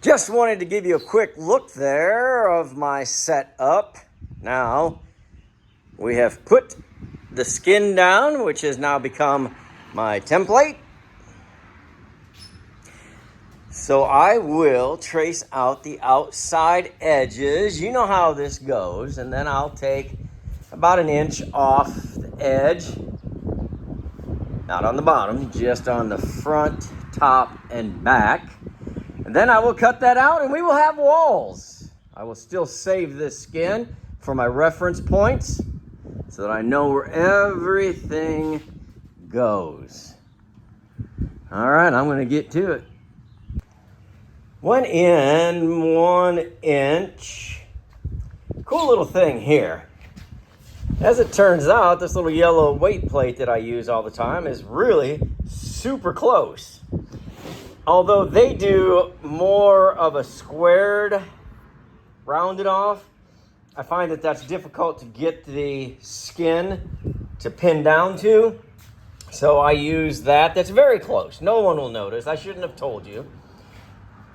Just wanted to give you a quick look there of my setup. Now, we have put the skin down, which has now become my template. So I will trace out the outside edges. You know how this goes. And then I'll take about an inch off the edge. Not on the bottom, just on the front, top, and back. And then I will cut that out and we will have walls. I will still save this skin for my reference points so that I know where everything goes. All right, I'm going to get to it. Went in 1 inch. Cool little thing here. As it turns out, this little yellow weight plate that I use all the time is really super close. Although they do more of a squared, rounded off, I find that that's difficult to get the skin to pin down to. So I use that. That's very close. No one will notice. I shouldn't have told you.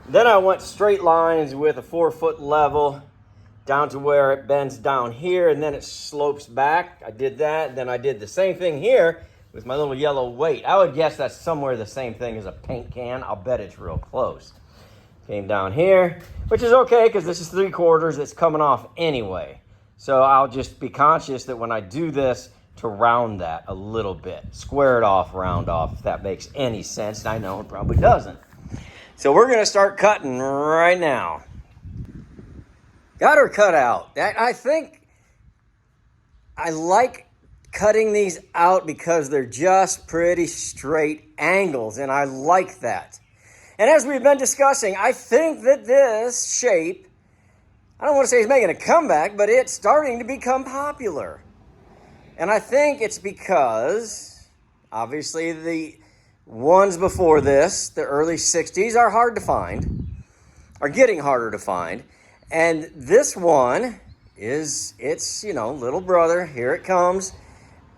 Then I went straight lines with a 4-foot level down to where it bends down here and then it slopes back. I did that. Then I did the same thing here with my little yellow weight. I would guess that's somewhere the same thing as a paint can. I'll bet it's real close. Came down here, which is okay because this is 3/4. It's coming off anyway. So I'll just be conscious that when I do this to round that a little bit. Square it off, round off, if that makes any sense. I know it probably doesn't. So we're going to start cutting right now. Got her cut out. I think I like cutting these out because they're just pretty straight angles, and I like that. And as we've been discussing, I think that this shape, I don't want to say it's making a comeback, but it's starting to become popular. And I think it's because, obviously, the ones before this, the early 60s, are hard to find, are getting harder to find. And this one is, it's, little brother, here it comes.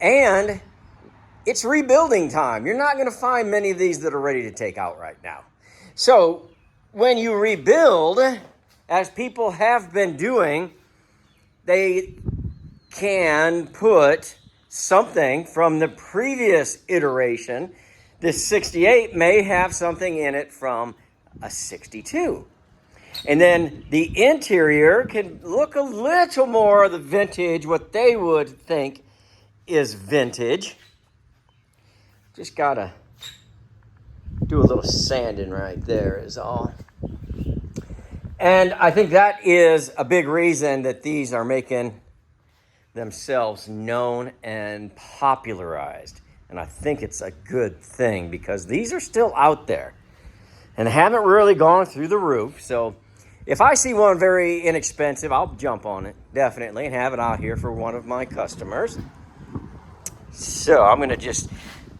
And it's rebuilding time. You're not going to find many of these that are ready to take out right now. So when you rebuild, as people have been doing, they can put something from the previous iteration. This 68 may have something in it from a 62. And then the interior can look a little more of the vintage, what they would think is vintage. Just gotta do a little sanding right there is all. And I think that is a big reason that these are making themselves known and popularized. And I think it's a good thing because these are still out there and haven't really gone through the roof. So if I see one very inexpensive, I'll jump on it, definitely, and have it out here for one of my customers. So I'm going to just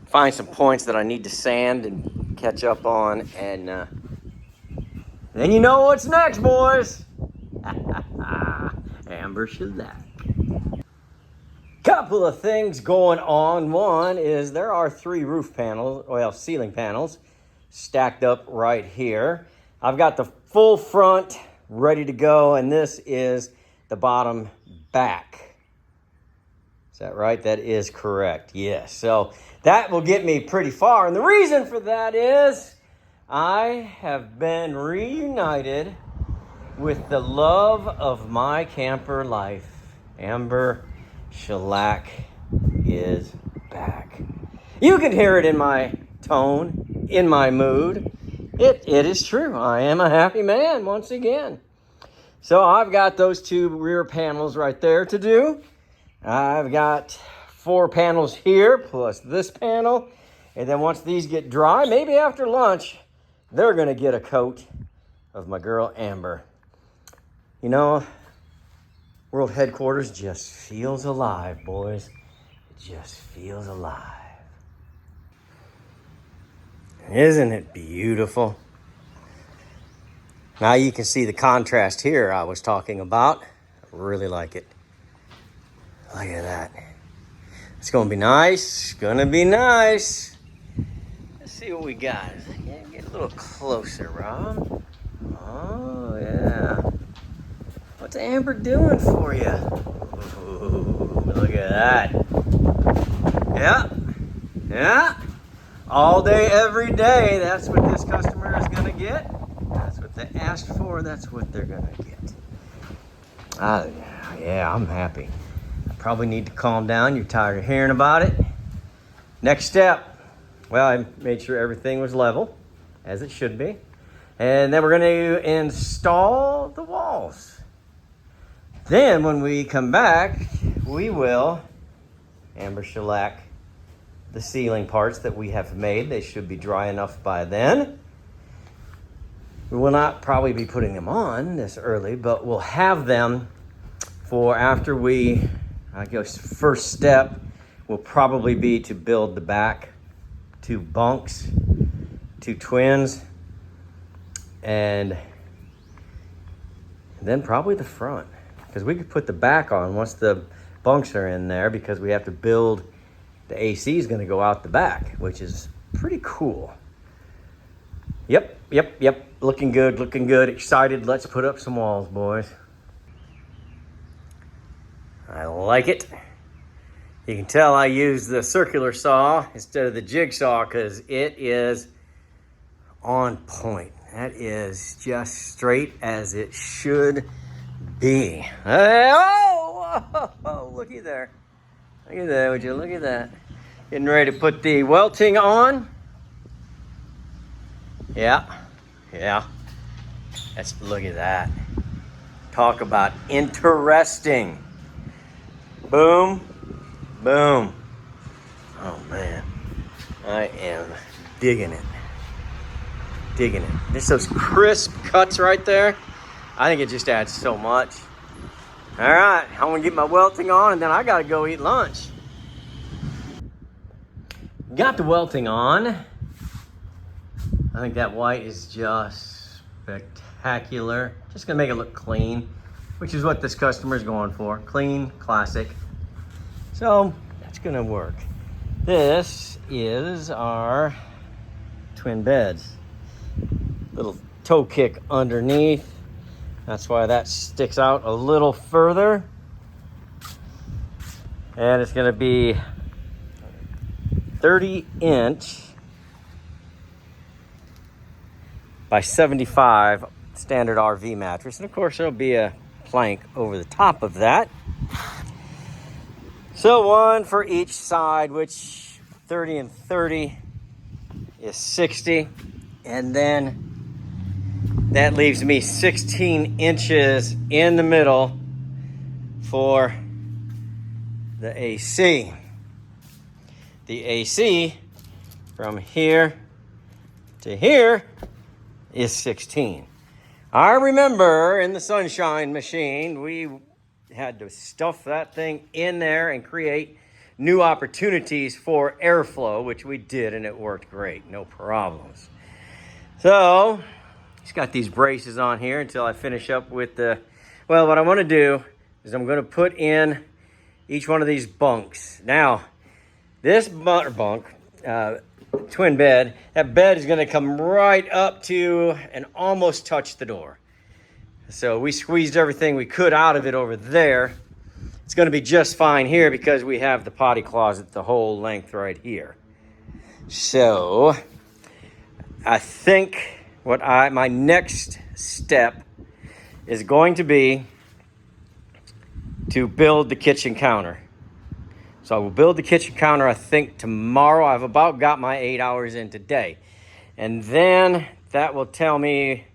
find some points that I need to sand and catch up on. And then you know what's next, boys. Amber shellac. Couple of things going on. One is there are 3 roof panels, well, ceiling panels, stacked up right here. I've got the full front ready to go, and this is the bottom back. Is that right? That is correct. Yes. So that will get me pretty far. And the reason for that is I have been reunited with the love of my camper life. Amber shellac is back. You can hear it in my tone, in my mood. It is true. I am a happy man once again. So I've got those 2 rear panels right there to do. I've got 4 panels here plus this panel. And then once these get dry, maybe after lunch, they're going to get a coat of my girl Amber. World headquarters just feels alive, boys. It just feels alive. Isn't it beautiful? Now you can see the contrast here I was talking about. I really like it. Look at that. It's going to be nice. It's going to be nice. Let's see what we got. Get a little closer, Rob. Oh, yeah. What's Amber doing for you? Ooh, look at that. Yeah. Yeah. All day, every day. That's what this customer is going to get. That's what they asked for. That's what they're going to get. Yeah, I'm happy. I probably need to calm down. You're tired of hearing about it. Next step. Well, I made sure everything was level, as it should be. And then we're going to install the walls. Then when we come back, we will amber shellac the ceiling parts that we have made. They should be dry enough by then. We will not probably be putting them on this early, but we'll have them for after we, I guess, first step will probably be to build the back 2 bunks, 2 twins, and then probably the front, because we could put the back on once the bunks are in there, because we have to build, the AC is going to go out the back, which is pretty cool. Yep. Looking good, excited. Let's put up some walls, boys. I like it. You can tell I use the circular saw instead of the jigsaw because it is on point. That is just straight as it should be. Oh, looky there. Look at that, would you look at that? Getting ready to put the welting on. Yeah. Look at that. Talk about interesting. Boom. Oh man, I am digging it. Just those crisp cuts right there. I think it just adds so much. All right, I'm gonna get my welting on and then I gotta go eat lunch. Got the welting on. I think that white is just spectacular. Just gonna make it look clean, which is what this customer is going for. Clean, classic. So that's gonna work. This is our twin beds. Little toe kick underneath. That's why that sticks out a little further. And it's gonna be 30-inch by 75 standard RV mattress. And of course there'll be a plank over the top of that. So 1 for each side, which 30 and 30 is 60. And then that leaves me 16 inches in the middle for the AC. The AC from here to here is 16. I remember in the Sunshine Machine, we had to stuff that thing in there and create new opportunities for airflow, which we did, and it worked great, no problems. So, just got these braces on here until I finish up with the, well, what I want to do is I'm going to put in each one of these bunks. Now, this bunk, twin bed, that bed is going to come right up to and almost touch the door. So we squeezed everything we could out of it over there. It's going to be just fine here because we have the potty closet the whole length right here. So I think my next step is going to be to build the kitchen counter. So I will build the kitchen counter, I think, tomorrow. I've about got my 8 hours in today. And then that will tell me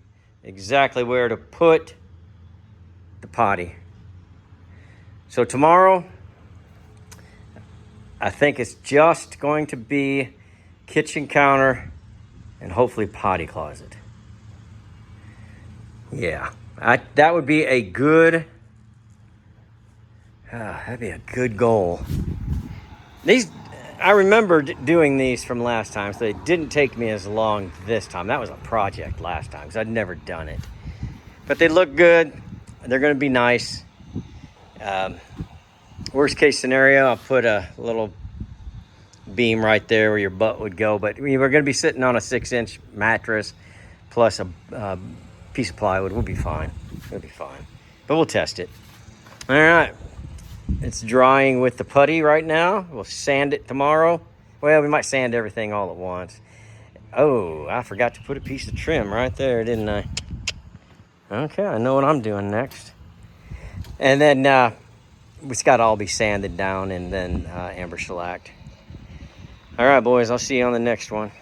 exactly where to put the potty. So tomorrow, I think it's just going to be kitchen counter and hopefully potty closet. Yeah, that would be a good, that'd be a good goal. I remember doing these from last time, so it didn't take me as long this time. That was a project last time, because I'd never done it. But they look good. They're going to be nice. Worst case scenario, I'll put a little beam right there where your butt would go. But we're going to be sitting on a 6-inch mattress plus a piece of plywood. We'll be fine. We'll be fine. But we'll test it. All right. It's drying with the putty right now. We'll sand it tomorrow. Well, we might sand everything all at once. Oh, I forgot to put a piece of trim right there, didn't I? Okay, I know what I'm doing next. And then it's got to all be sanded down and then amber shellacked. All right, boys, I'll see you on the next one.